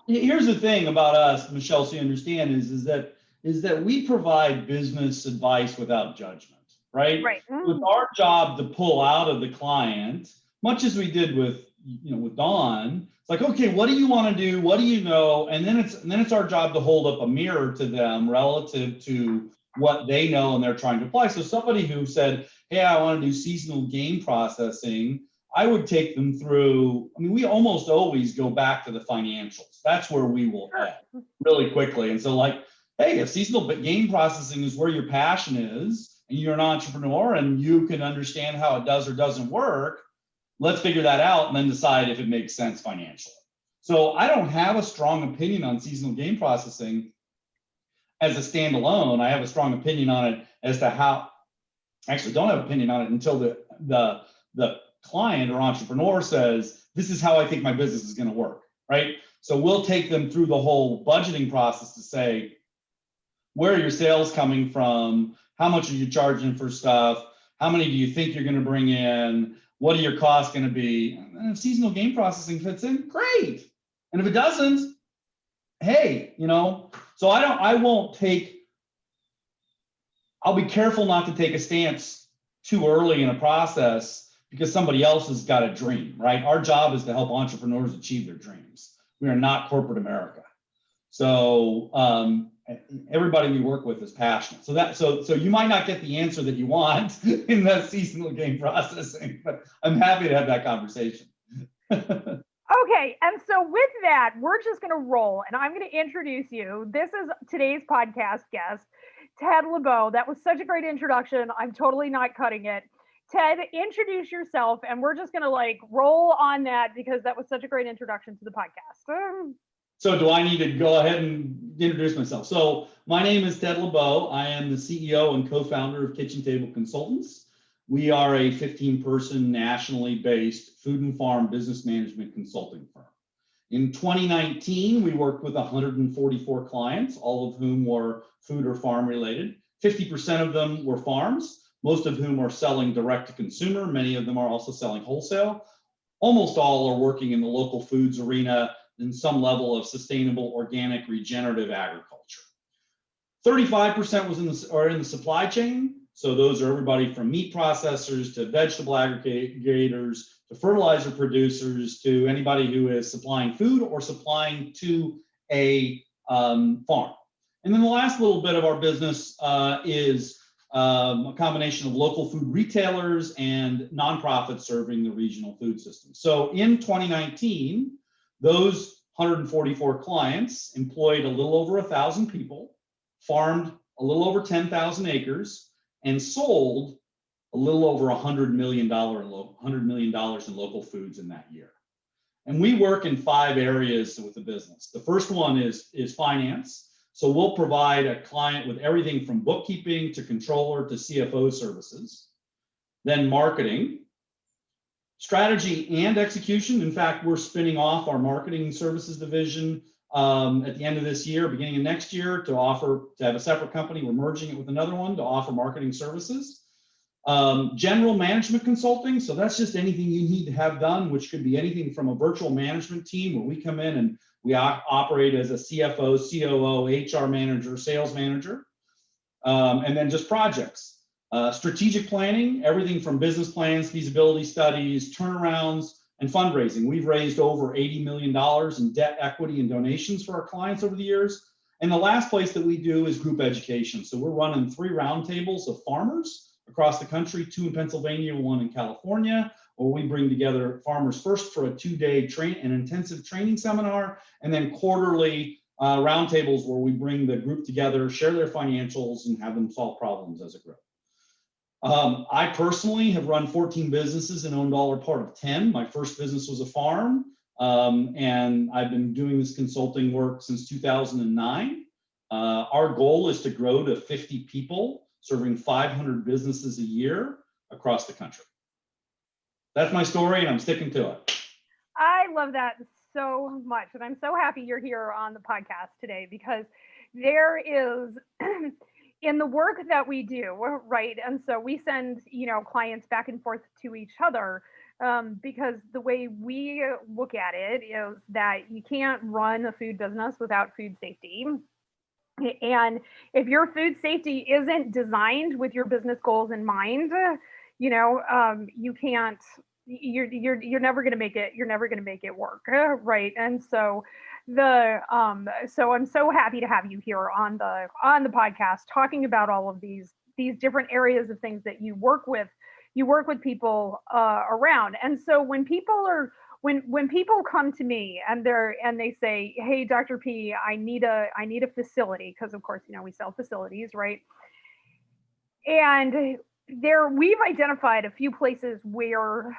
Here's the thing about us, Michelle, so you understand, is that we provide business advice without judgment, right? Right. It's our job to pull out of the client, much as we did with Dawn. It's like, okay, what do you want to do? What do you know? And then it's our job to hold up a mirror to them relative to what they know and they're trying to apply. So somebody who said, hey, I want to do seasonal game processing, I would take them through, we almost always go back to the financials. That's where we will head really quickly. And so like, hey, if seasonal game processing is where your passion is, and you're an entrepreneur and you can understand how it does or doesn't work, let's figure that out and then decide if it makes sense financially. So I don't have a strong opinion on seasonal game processing as a standalone. I have a strong opinion on it as to how, actually don't have an opinion on it until the client or entrepreneur says, this is how I think my business is going to work, right? So we'll take them through the whole budgeting process to say, where are your sales coming from? How much are you charging for stuff? How many do you think you're going to bring in? What are your costs going to be? And if seasonal game processing fits in, great. And if it doesn't, hey, so I'll be careful not to take a stance too early in a process because somebody else has got a dream, right? Our job is to help entrepreneurs achieve their dreams. We are not corporate America. So everybody we work with is passionate. So you might not get the answer that you want in that seasonal game processing, but I'm happy to have that conversation. Okay, and so with that, we're just going to roll, and I'm going to introduce you. This is today's podcast guest, Ted Lebow. That was such a great introduction. I'm totally not cutting it. Ted, introduce yourself, and we're just going to roll on that because that was such a great introduction to the podcast. So do I need to go ahead and introduce myself? So my name is Ted Lebow. I am the CEO and co-founder of Kitchen Table Consultants. We are a 15-person nationally based food and farm business management consulting firm. In 2019, we worked with 144 clients, all of whom were food or farm related. 50% of them were farms, most of whom are selling direct to consumer. Many of them are also selling wholesale. Almost all are working in the local foods arena in some level of sustainable, organic, regenerative agriculture. 35% are in the supply chain. So those are everybody from meat processors to vegetable aggregators to fertilizer producers to anybody who is supplying food or supplying to a farm. And then the last little bit of our business is a combination of local food retailers and nonprofits serving the regional food system. So in 2019, those 144 clients employed a little over 1,000 people, farmed a little over 10,000 acres, and sold a little over $100 million in local foods in that year. And we work in 5 areas with the business. The first one is finance. So we'll provide a client with everything from bookkeeping to controller to CFO services. Then marketing, strategy and execution. In fact, we're spinning off our marketing services division at the end of this year, beginning of next year, to have a separate company. We're merging it with another one to offer marketing services. General management consulting. So that's just anything you need to have done, which could be anything from a virtual management team where we come in and we operate as a CFO, COO, HR manager, sales manager, and then just projects. Strategic planning, everything from business plans, feasibility studies, turnarounds, and fundraising. We've raised over $80 million in debt, equity, and donations for our clients over the years. And the last place that we do is group education. So we're running 3 roundtables of farmers across the country, 2 in Pennsylvania, 1 in California, where we bring together farmers first for a 2-day an intensive training seminar, and then quarterly roundtables where we bring the group together, share their financials, and have them solve problems as a group. I personally have run 14 businesses and owned all or part of 10. My first business was a farm, and I've been doing this consulting work since 2009. Our goal is to grow to 50 people, serving 500 businesses a year across the country. That's my story, and I'm sticking to it. I love that so much, and I'm so happy you're here on the podcast today because there is in the work that we do, right? And so we send, clients back and forth to each other. because the way we look at it is that you can't run a food business without food safety. And if your food safety isn't designed with your business goals in mind, you can't. You're never going to make it. You're never going to make it work, right? And so so I'm so happy to have you here on the podcast talking about all of these different areas of things that you work with. You work with people around, and so when people come to me and they say, hey, Dr. P, I need a facility, because of course we sell facilities, right? And we've identified a few places where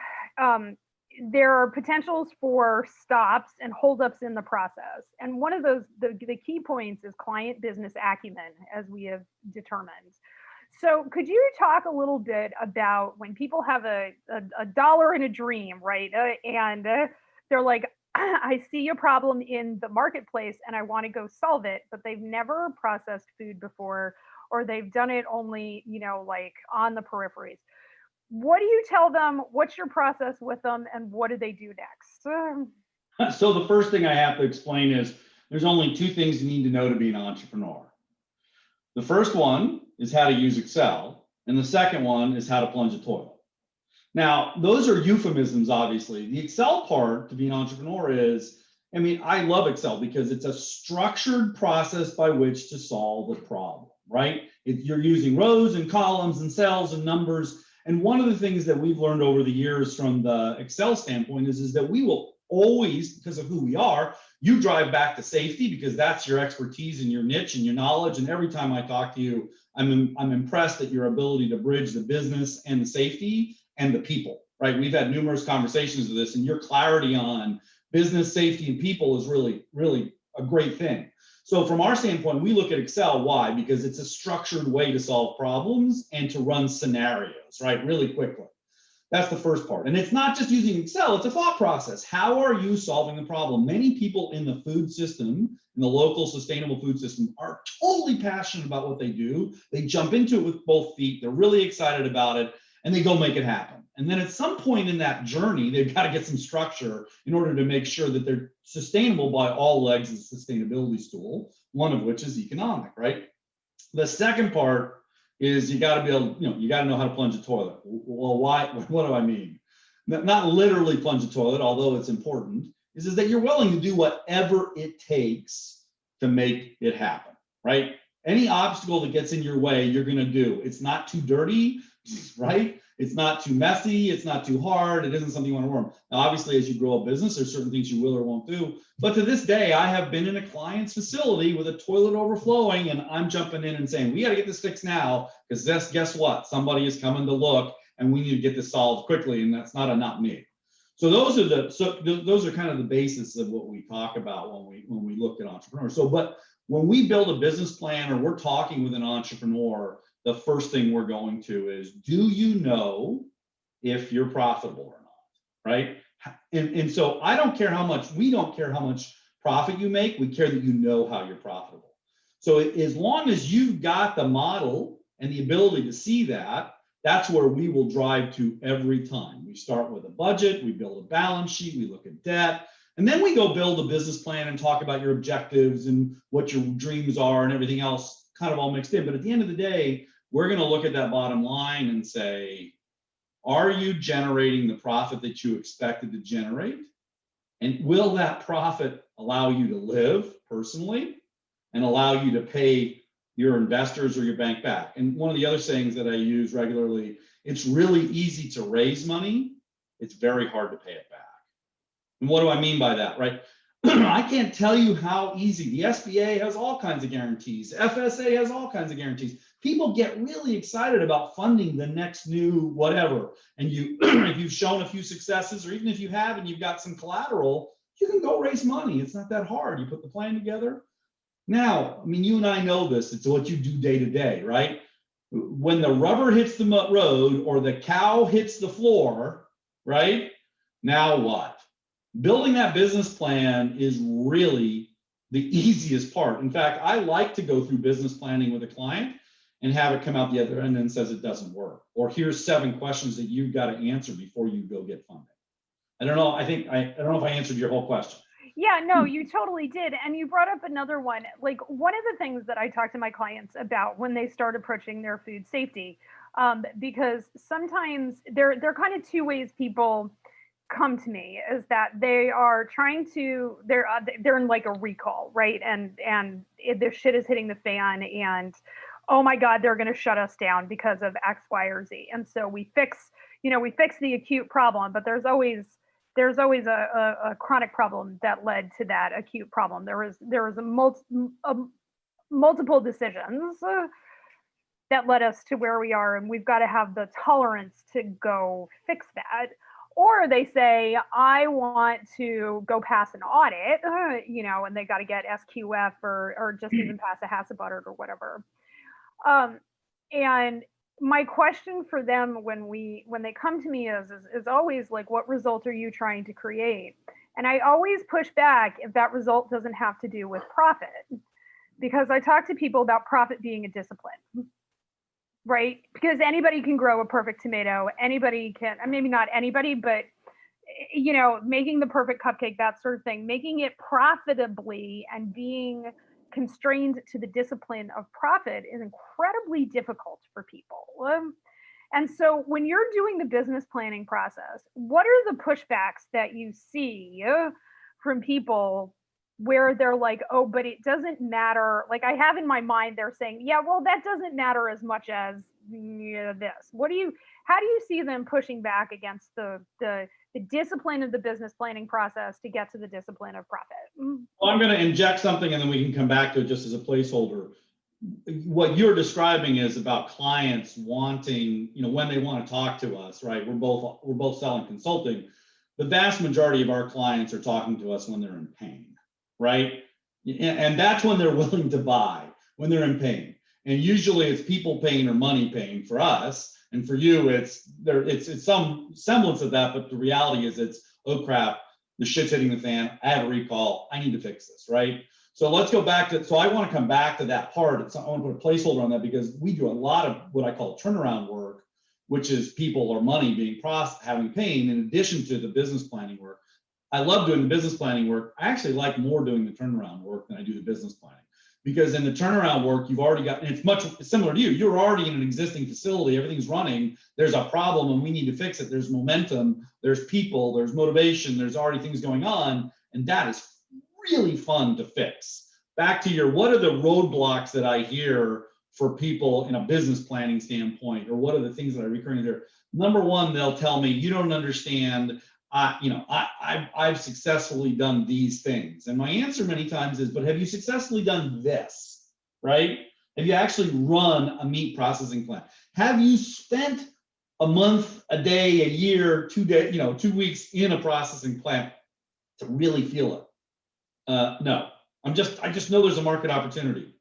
there are potentials for stops and holdups in the process, and one of those the key points is client business acumen, as we have determined. So could you talk a little bit about when people have a dollar and a dream, right? And they're like, I see a problem in the marketplace and I want to go solve it, but they've never processed food before, or they've done it only, like on the peripheries. What do you tell them? What's your process with them? And what do they do next? So the first thing I have to explain is there's only two things you need to know to be an entrepreneur. The first one is how to use Excel, and the second one is how to plunge a toilet. Now, those are euphemisms, obviously. The Excel part to be an entrepreneur is, I love Excel because it's a structured process by which to solve a problem, right? You're using rows and columns and cells and numbers. And one of the things that we've learned over the years from the Excel standpoint is that we will always, because of who we are, you drive back to safety because that's your expertise and your niche and your knowledge. And every time I talk to you, I'm impressed at your ability to bridge the business and the safety and the people, right? We've had numerous conversations of this, and your clarity on business, safety, and people is really, really a great thing. So from our standpoint, we look at Excel. Why? Because it's a structured way to solve problems and to run scenarios, right? Really quickly. That's the first part. And it's not just using Excel, it's a thought process. How are you solving the problem? Many people in the food system, in the local sustainable food system, are totally passionate about what they do. They jump into it with both feet. They're really excited about it, and they go make it happen. And then at some point in that journey, they've got to get some structure in order to make sure that they're sustainable by all legs of the sustainability stool, one of which is economic, right? The second part is you got to be able, you got to know how to plunge a toilet. Well, why? What do I mean? Not literally plunge a toilet, although it's important, is that you're willing to do whatever it takes to make it happen, right? Any obstacle that gets in your way, you're going to do. It's not too dirty, right? It's not too messy. It's not too hard. It isn't something you want to worm. Now, obviously, as you grow a business, there's certain things you will or won't do. But to this day, I have been in a client's facility with a toilet overflowing, and I'm jumping in and saying, we got to get this fixed now, because guess what? Somebody is coming to look, and we need to get this solved quickly, and that's not me. So those are kind of the basis of what we talk about when we look at entrepreneurs. So, but when we build a business plan or we're talking with an entrepreneur, the first thing we're going to is, do you know if you're profitable or not, right? And so we don't care how much profit you make, we care that you know how you're profitable. So as long as you've got the model and the ability to see that, that's where we will drive to every time. We start with a budget, we build a balance sheet, we look at debt, and then we go build a business plan and talk about your objectives and what your dreams are and everything else kind of all mixed in. But at the end of the day, we're going to look at that bottom line and say, are you generating the profit that you expected to generate? And will that profit allow you to live personally and allow you to pay your investors or your bank back? And one of the other sayings that I use regularly, it's really easy to raise money. It's very hard to pay it back. And what do I mean by that, right? I can't tell you how easy. The SBA has all kinds of guarantees. FSA has all kinds of guarantees. People get really excited about funding the next new whatever. And if you've shown a few successes, or even if you have and you've got some collateral, you can go raise money. It's not that hard. You put the plan together. Now, you and I know this. It's what you do day to day, right? When the rubber hits the road or the cow hits the floor, right? Now what? Building that business plan is really the easiest part. In fact, I like to go through business planning with a client and have it come out the other end and says it doesn't work. Or here's 7 questions that you've got to answer before you go get funding. I don't know. I don't know if I answered your whole question. Yeah, no, you totally did. And you brought up another one. Like, one of the things that I talk to my clients about when they start approaching their food safety, because sometimes there are kind of 2 ways people come to me, is that they are trying to, they're in like a recall, right? And their shit is hitting the fan, and oh my God, they're going to shut us down because of X, Y, or Z. And so we fix the acute problem, but there's always a chronic problem that led to that acute problem. There was multiple decisions that led us to where we are, and we've got to have the tolerance to go fix that. Or they say, I want to go pass an audit, and they got to get SQF or just even pass a HACCP audit or whatever. And my question for them when they come to me is always like, what result are you trying to create? And I always push back if that result doesn't have to do with profit, because I talk to people about profit being a discipline, right? Because anybody can grow a perfect tomato. Anybody can, maybe not anybody, but making the perfect cupcake, that sort of thing, making it profitably and being constrained to the discipline of profit is incredibly difficult for people. And so when you're doing the business planning process, what are the pushbacks that you see from people where they're like, oh, but it doesn't matter? Like, I have in my mind, they're saying, yeah, well, that doesn't matter as much as this. How do you see them pushing back against the discipline of the business planning process to get to the discipline of profit? Well, I'm going to inject something and then we can come back to it just as a placeholder. What you're describing is about clients wanting, when they want to talk to us, right? We're both selling consulting. The vast majority of our clients are talking to us when they're in pain, right? And that's when they're willing to buy, when they're in pain. And usually it's people pain or money pain for us. And for you, it's some semblance of that, but the reality is it's, oh crap, the shit's hitting the fan, I have a recall, I need to fix this, right? So let's go back to, so I want to come back to that part. I want to put a placeholder on that because we do a lot of what I call turnaround work, which is people or money being having pain in addition to the business planning work. I love doing the business planning work. I actually like more doing the turnaround work than I do the business planning. Because in the turnaround work, you've already got, and it's much similar to you. You're already in an existing facility, everything's running, there's a problem and we need to fix it. There's momentum, there's people, there's motivation, there's already things going on. And that is really fun to fix. Back to your, what are the roadblocks that I hear for people in a business planning standpoint, or what are the things that I recurring hear? Number one, they'll tell me, you don't understand. I've successfully done these things. And my answer many times is, but have you successfully done this, right? Have you actually run a meat processing plant? Have you spent a month, a day, a year, 2 days, 2 weeks in a processing plant to really feel it? No, I just know there's a market opportunity.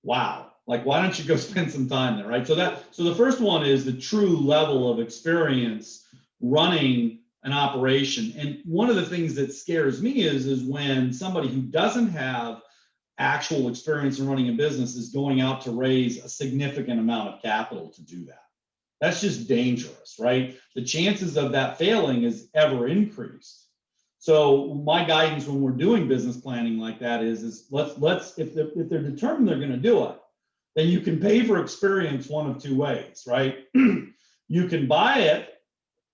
Wow. Like, why don't you go spend some time there, right? So the first one is the true level of experience running an operation. And one of the things that scares me is when somebody who doesn't have actual experience in running a business is going out to raise a significant amount of capital to do that. That's just dangerous, right? The chances of that failing is ever increased. So my guidance when we're doing business planning like that is let's if they're determined they're going to do it, then you can pay for experience one of 2 ways, right? You can buy it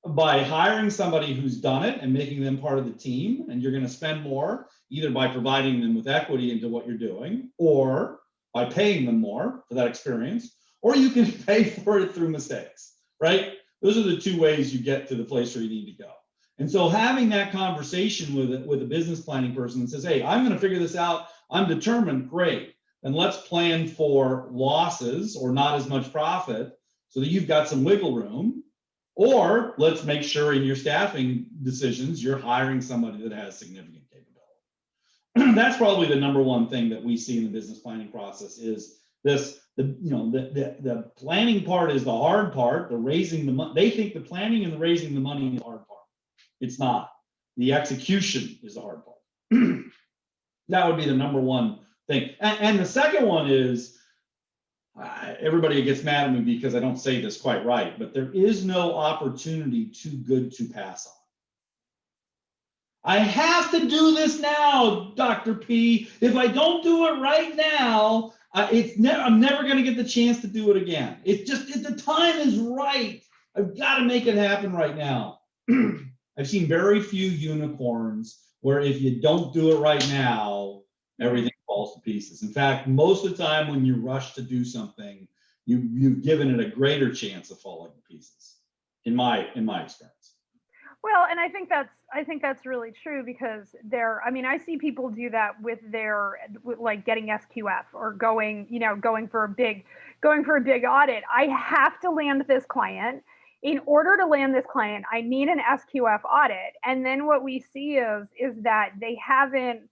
by hiring somebody who's done it and making them part of the team, and you're going to spend more either by providing them with equity into what you're doing or by paying them more for that experience, or you can pay for it through mistakes, right? Those are the 2 ways you get to the place where you need to go. And so having that conversation with a business planning person that says, hey, I'm going to figure this out, I'm determined, great. Then let's plan for losses or not as much profit so that you've got some wiggle room. Or let's make sure in your staffing decisions, you're hiring somebody that has significant capability. That's probably the number one thing that we see in the business planning process is this, the planning part is the hard part, the raising the money. They think the planning and the raising the money is the hard part. It's not. The execution is the hard part. That would be the number one thing. And the second one is everybody gets mad at me because I don't say this quite right, but there is no opportunity too good to pass on. I have to do this now, Dr. P. If I don't do it right now, I'm never going to get the chance to do it again. It's just, the time is right. I've got to make it happen right now. I've seen very few unicorns where if you don't do it right now, everything falls to pieces. In fact, most of the time when you rush to do something, you've given it a greater chance of falling to pieces, in my experience. Well, and I think that's really true because I see people do that with like getting SQF or going for a big audit. I have to land this client. In order to land this client, I need an SQF audit. And then what we see is that they haven't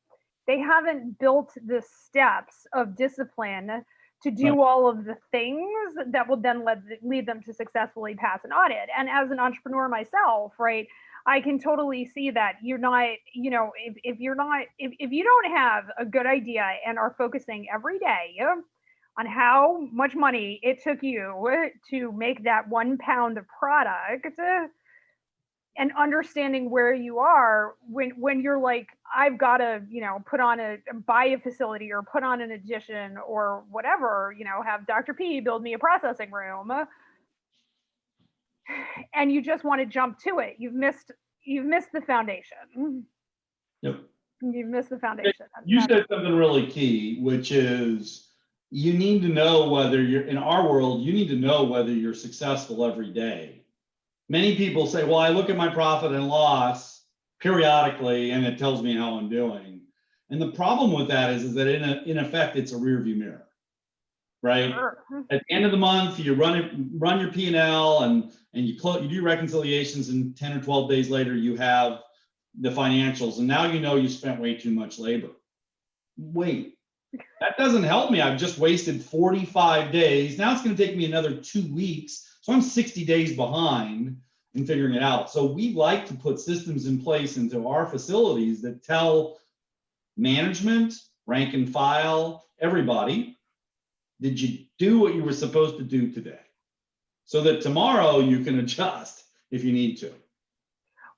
built the steps of discipline to do all of the things that will then lead them to successfully pass an audit. And as an entrepreneur myself, right, I can totally see that you're not, if you don't have a good idea and are focusing every day on how much money it took you to make that 1 pound of product, and understanding where you are when you're like, I've got to, buy a facility or put on an addition or whatever, have Dr. P build me a processing room, and you just want to jump to it. You've missed the foundation. Yep. You've missed the foundation. You said something really key, which is you need to know whether in our world, you need to know whether you're successful every day. Many people say, well, I look at my profit and loss periodically and it tells me how I'm doing. And the problem with that is that in effect, it's a rear view mirror, right? Sure. At the end of the month, you run your P&L and you do reconciliations, and 10 or 12 days later, you have the financials. And now you spent way too much labor. Wait, that doesn't help me. I've just wasted 45 days. Now it's going to take me another 2 weeks. So I'm 60 days behind in figuring it out. So we like to put systems in place into our facilities that tell management, rank and file, everybody, did you do what you were supposed to do today? So that tomorrow you can adjust if you need to.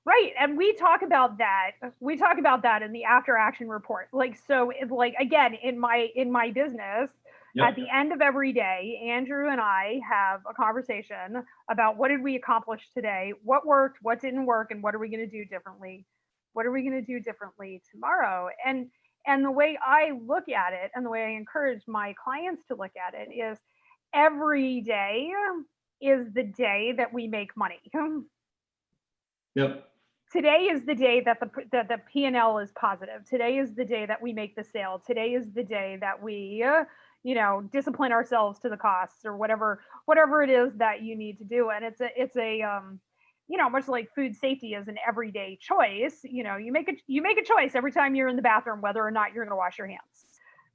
Right. And we talk about that. We talk about that in the after action report. Again, in my business, yep. At the end of every day, Andrew and I have a conversation about what did we accomplish today, what worked, what didn't work, and what are we going to do differently? What are we going to do differently tomorrow? And the way I look at it, and the way I encourage my clients to look at it, is every day is the day that we make money. Yep. Today is the day that the P&L is positive. Today is the day that we make the sale. Today is the day that we discipline ourselves to the costs or whatever it is that you need to do. And it's a much like food safety is an everyday choice. You make a choice every time you're in the bathroom whether or not you're going to wash your hands,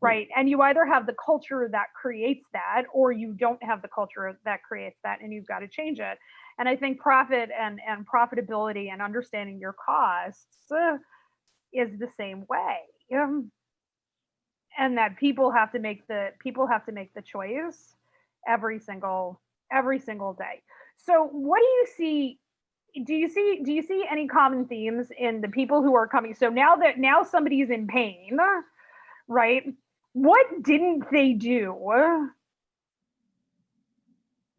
right? And you either have the culture that creates that, or you don't have the culture that creates that, and you've got to change it. And I think profit and profitability and understanding your costs is the same way. And that people have to make the choice every single day. So what do you see? Do you see any common themes in the people who are coming? So now somebody's in pain, right? What didn't they do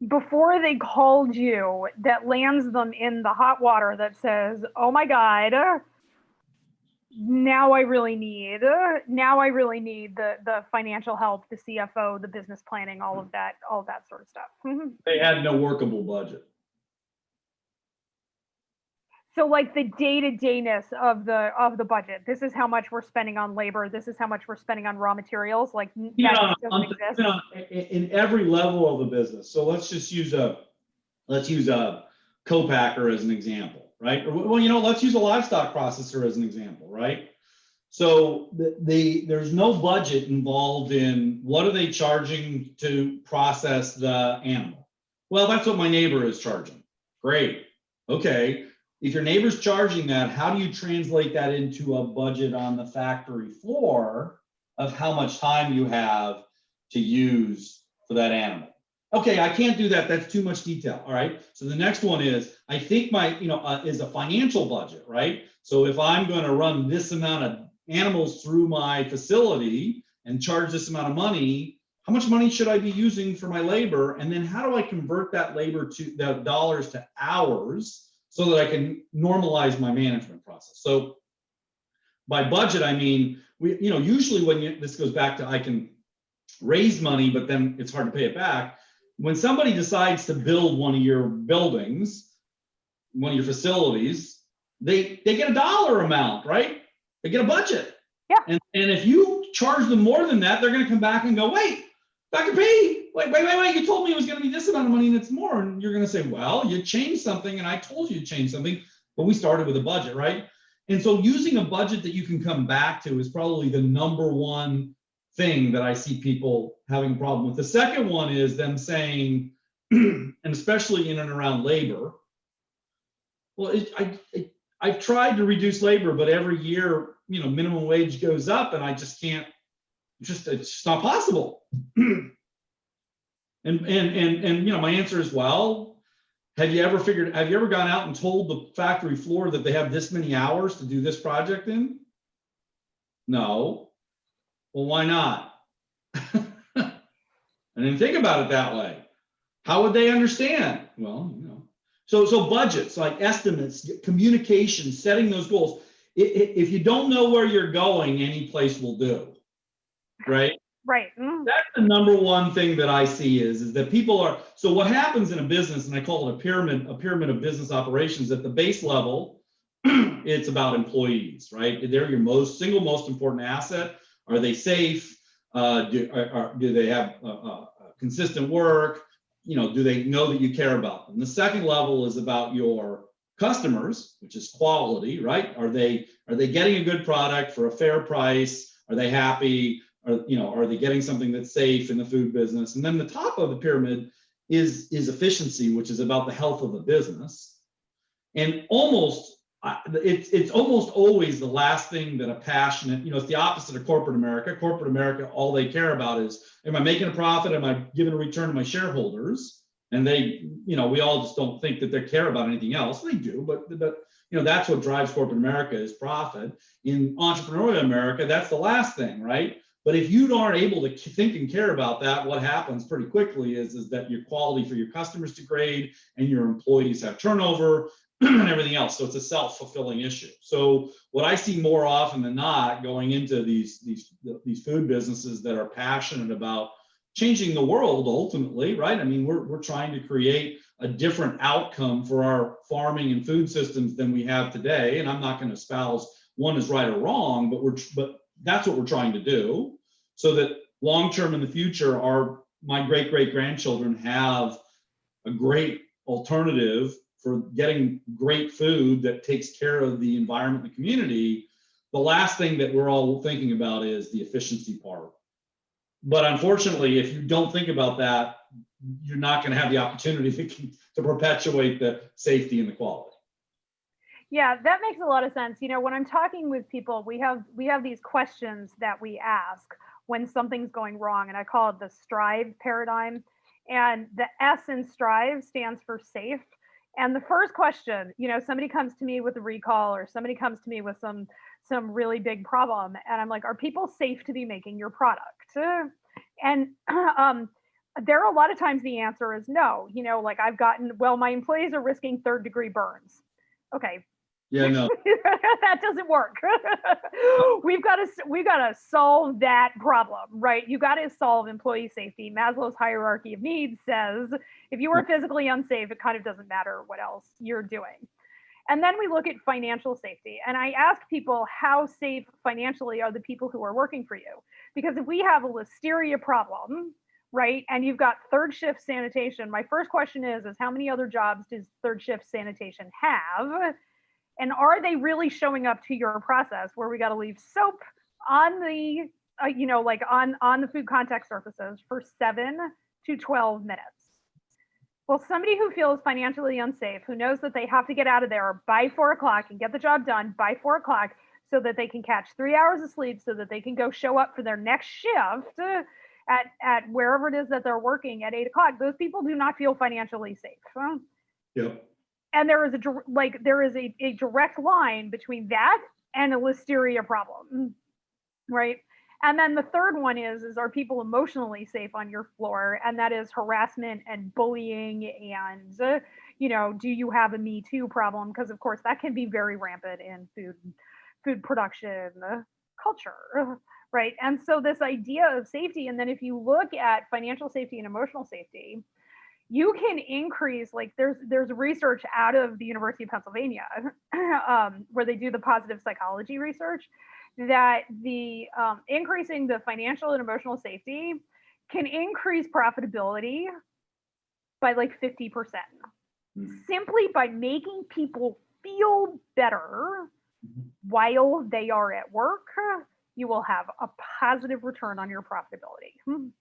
before they called you that lands them in the hot water that says, oh my God, now I really need the financial help, the CFO, the business planning, all of that sort of stuff. They had no workable budget. So like the day-to-dayness of the budget. This is how much we're spending on labor. This is how much we're spending on raw materials. Like that doesn't exist. In every level of the business. So let's use a co-packer as an example, right? Well, let's use a livestock processor as an example, right? So there's no budget involved in what are they charging to process the animal. Well, that's what my neighbor is charging. Great. Okay. If your neighbor's charging that, how do you translate that into a budget on the factory floor of how much time you have to use for that animal. Okay, I can't do that. That's too much detail. All right. So the next one is, I think my, is a financial budget, right? So if I'm going to run this amount of animals through my facility and charge this amount of money, how much money should I be using for my labor? And then how do I convert that labor to the dollars to hours so that I can normalize my management process? So by budget, I mean, usually when this goes back to, I can raise money, but then it's hard to pay it back. When somebody decides to build one of your buildings, one of your facilities, they get a dollar amount, right? They get a budget. Yeah. And if you charge them more than that, they're going to come back and go, wait, Dr. P, wait, you told me it was going to be this amount of money and it's more. And you're going to say, well, you changed something and I told you to change something, but we started with a budget, right? And so using a budget that you can come back to is probably the number one thing that I see people having a problem with. The second one is them saying, and especially in and around labor, well, I've tried to reduce labor, but every year, minimum wage goes up and I just can't, it's just not possible. and my answer is, well, have you ever gone out and told the factory floor that they have this many hours to do this project in? No. Well, why not? I didn't think about it that way. How would they understand? Well, so budgets, like estimates, communication, setting those goals. If you don't know where you're going, any place will do, right? Right. Mm. That's the number one thing that I see is that people are, so what happens in a business, and I call it a pyramid of business operations. At the base level, it's about employees, right? They're your single most important asset. Are they safe? Do they have consistent work? Do they know that you care about them? The second level is about your customers, which is quality, right? Are they getting a good product for a fair price? Are they happy? Are they getting something that's safe in the food business? And then the top of the pyramid is efficiency, which is about the health of the business. And it's almost always the last thing that a passionate, it's the opposite of corporate America. Corporate America, all they care about is, am I making a profit? Am I giving a return to my shareholders? And they, we all just don't think that they care about anything else. They do, but that's what drives corporate America is profit. In entrepreneurial America, that's the last thing, right? But if you aren't able to think and care about that, what happens pretty quickly is that your quality for your customers degrade and your employees have turnover and everything else. So it's a self-fulfilling issue. So what I see more often than not going into these food businesses that are passionate about changing the world ultimately, right? I mean, we're trying to create a different outcome for our farming and food systems than we have today. And I'm not going to espouse one is right or wrong, but that's what we're trying to do so that long-term in the future, my great-great-grandchildren have a great alternative for getting great food that takes care of the environment and the community. The last thing that we're all thinking about is the efficiency part. But unfortunately, if you don't think about that, you're not going to have the opportunity to perpetuate the safety and the quality. Yeah, that makes a lot of sense. When I'm talking with people, we have these questions that we ask when something's going wrong, and I call it the STRIVE paradigm. And the S in STRIVE stands for safe. And the first question, somebody comes to me with a recall or somebody comes to me with some really big problem, and I'm like, are people safe to be making your product? And there are a lot of times the answer is no. Like my employees are risking third-degree burns. Okay. Yeah, no. That doesn't work. We've got to solve that problem, right? You got to solve employee safety. Maslow's hierarchy of needs says if you are physically unsafe, it kind of doesn't matter what else you're doing. And then we look at financial safety. And I ask people, how safe financially are the people who are working for you? Because if we have a listeria problem, right, and you've got third shift sanitation, my first question is how many other jobs does third shift sanitation have? And are they really showing up to your process where we got to leave soap on the, on the food contact surfaces for 7 to 12 minutes? Well, somebody who feels financially unsafe, who knows that they have to get out of there by 4 o'clock and get the job done by 4 o'clock so that they can catch 3 hours of sleep so that they can go show up for their next shift, at wherever it is that they're working at 8 o'clock, those people do not feel financially safe. Yep. And there is a direct line between that and a listeria problem, right? And then the third one is are people emotionally safe on your floor? And that is harassment and bullying and, do you have a Me Too problem? Because of course that can be very rampant in food production culture, right? And so this idea of safety, and then if you look at financial safety and emotional safety, you can increase, like there's research out of the University of Pennsylvania where they do the positive psychology research, that the increasing the financial and emotional safety can increase profitability by like 50%, simply by making people feel better while they are at work. You will have a positive return on your profitability.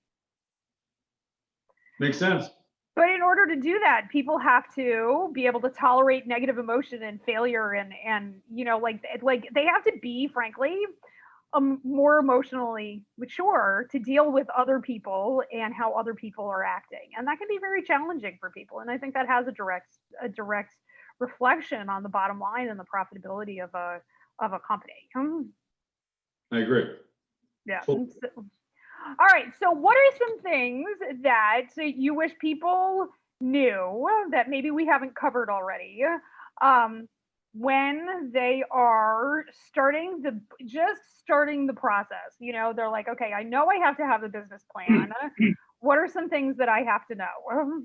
Makes sense. But in order to do that, people have to be able to tolerate negative emotion and failure, and like they have to be, frankly, more emotionally mature to deal with other people and how other people are acting, and that can be very challenging for people. And I think that has a direct reflection on the bottom line and the profitability of a company. I agree. Yeah. Cool. All right. So what are some things that you wish people knew that maybe we haven't covered already when they are starting the process? They're like, okay, I know I have to have a business plan. What are some things that I have to know?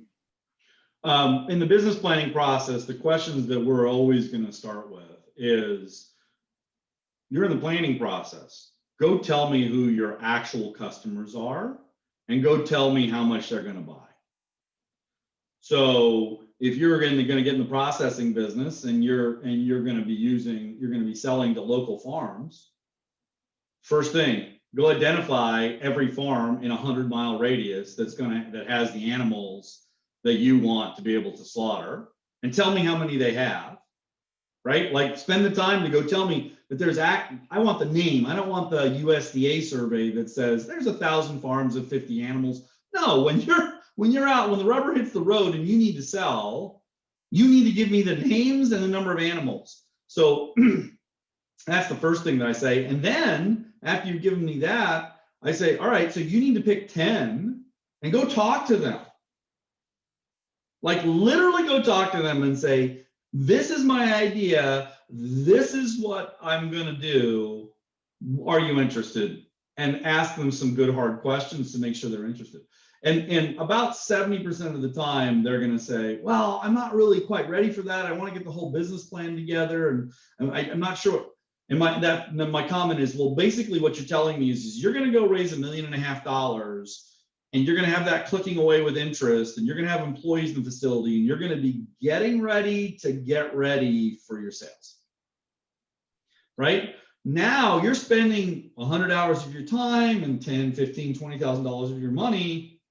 In the business planning process, the questions that we're always going to start with is, you're in the planning process. Go tell me who your actual customers are, and go tell me how much they're going to buy. So if you're going to get in the processing business and you're going to be selling to local farms, first thing, go identify every farm in a 100-mile radius that has the animals that you want to be able to slaughter, and tell me how many they have. Right? Like, spend the time to go tell me that I want the name. I don't want the USDA survey that says there's 1,000 farms of 50 animals. No, when you're out, when the rubber hits the road and you need to sell, you need to give me the names and the number of animals. So that's the first thing that I say. And then after you've given me that, I say, all right, so you need to pick 10 and go talk to them. Like, literally go talk to them and say, this is my idea. This is what I'm going to do. Are you interested? And ask them some good, hard questions to make sure they're interested. And about 70% of the time, they're going to say, well, I'm not really quite ready for that. I want to get the whole business plan together, and I'm not sure. And my comment is, well, basically what you're telling me is you're going to go raise $1.5 million, and you're going to have that clicking away with interest, and you're going to have employees in the facility, and you're going to be getting ready to get ready for your sales. Right? Now you're spending 100 hours of your time and $10,000, $15,000, $20,000 of your money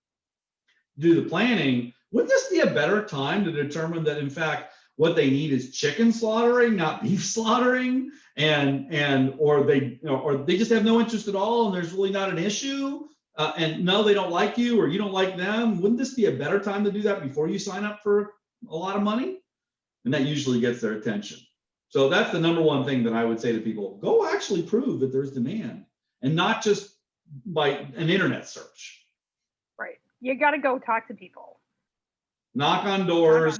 to do the planning. Wouldn't this be a better time to determine that, in fact, what they need is chicken slaughtering, not beef slaughtering, or they just have no interest at all, and there's really not an issue? And no, they don't like you, or you don't like them. Wouldn't this be a better time to do that before you sign up for a lot of money? And that usually gets their attention. So that's the number one thing that I would say to people: go actually prove that there's demand, and not just by an internet search. Right. You got to go talk to people. Knock on doors.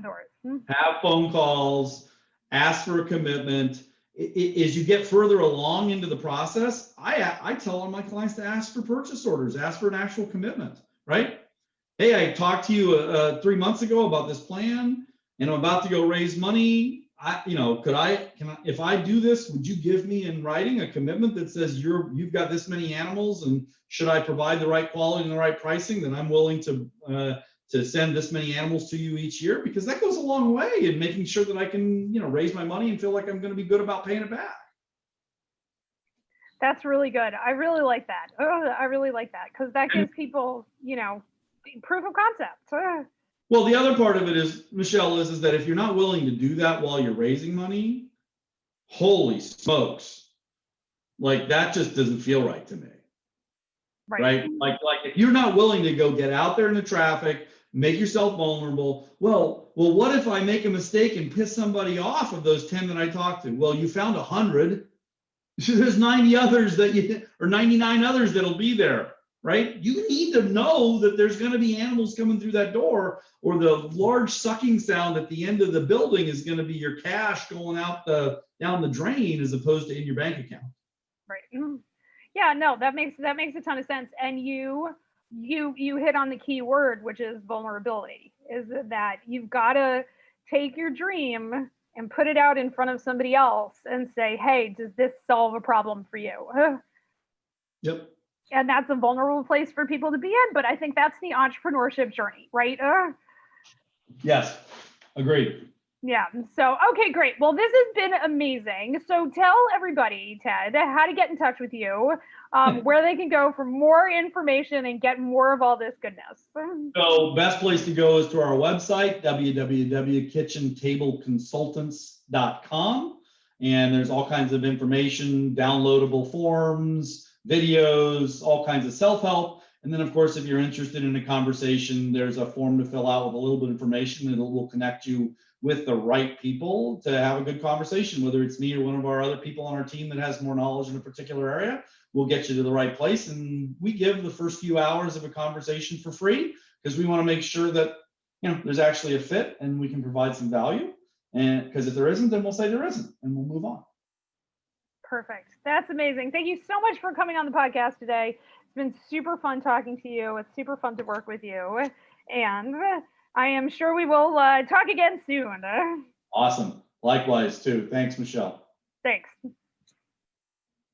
Have phone calls. Ask for a commitment. As you get further along into the process, I tell all my clients to ask for purchase orders, ask for an actual commitment, right? Hey, I talked to you 3 months ago about this plan, and I'm about to go raise money. If I do this, would you give me in writing a commitment that says you've got this many animals, and should I provide the right quality and the right pricing, then I'm willing to send this many animals to you each year? Because that goes a long way in making sure that I can, raise my money and feel like I'm going to be good about paying it back. That's really good. I really like that. I really like that, because that gives people, proof of concept. Well, the other part of it is, Michelle, is that if you're not willing to do that while you're raising money, holy smokes, like, that just doesn't feel right to me. right? Like if you're not willing to go get out there in the traffic, make yourself vulnerable. Well, what if I make a mistake and piss somebody off of those 10 that I talked to? Well, you found 100. There's 90 others or 99 others that'll be there, right? You need to know that there's going to be animals coming through that door, or the large sucking sound at the end of the building is going to be your cash going out down the drain as opposed to in your bank account. Right. Yeah, no, that makes a ton of sense. And you hit on the key word, which is vulnerability, is that you've got to take your dream and put it out in front of somebody else and say, hey, does this solve a problem for you? Yep. And that's a vulnerable place for people to be in, but I think that's the entrepreneurship journey, right? Yes, agreed. Yeah. So, okay, great. Well, this has been amazing. So tell everybody, Ted, how to get in touch with you, where they can go for more information and get more of all this goodness. So best place to go is to our website, www.kitchentableconsultants.com. And there's all kinds of information, downloadable forms, videos, all kinds of self-help. And then, of course, if you're interested in a conversation, there's a form to fill out with a little bit of information, and it will connect you with the right people to have a good conversation, whether it's me or one of our other people on our team that has more knowledge in a particular area. We'll get you to the right place. And we give the first few hours of a conversation for free because we want to make sure that there's actually a fit and we can provide some value. And because if there isn't, then we'll say there isn't and we'll move on. Perfect. That's amazing. Thank you so much for coming on the podcast today. It's been super fun talking to you. It's super fun to work with you. And I am sure we will talk again soon. Awesome. Likewise, too. Thanks, Michelle. Thanks.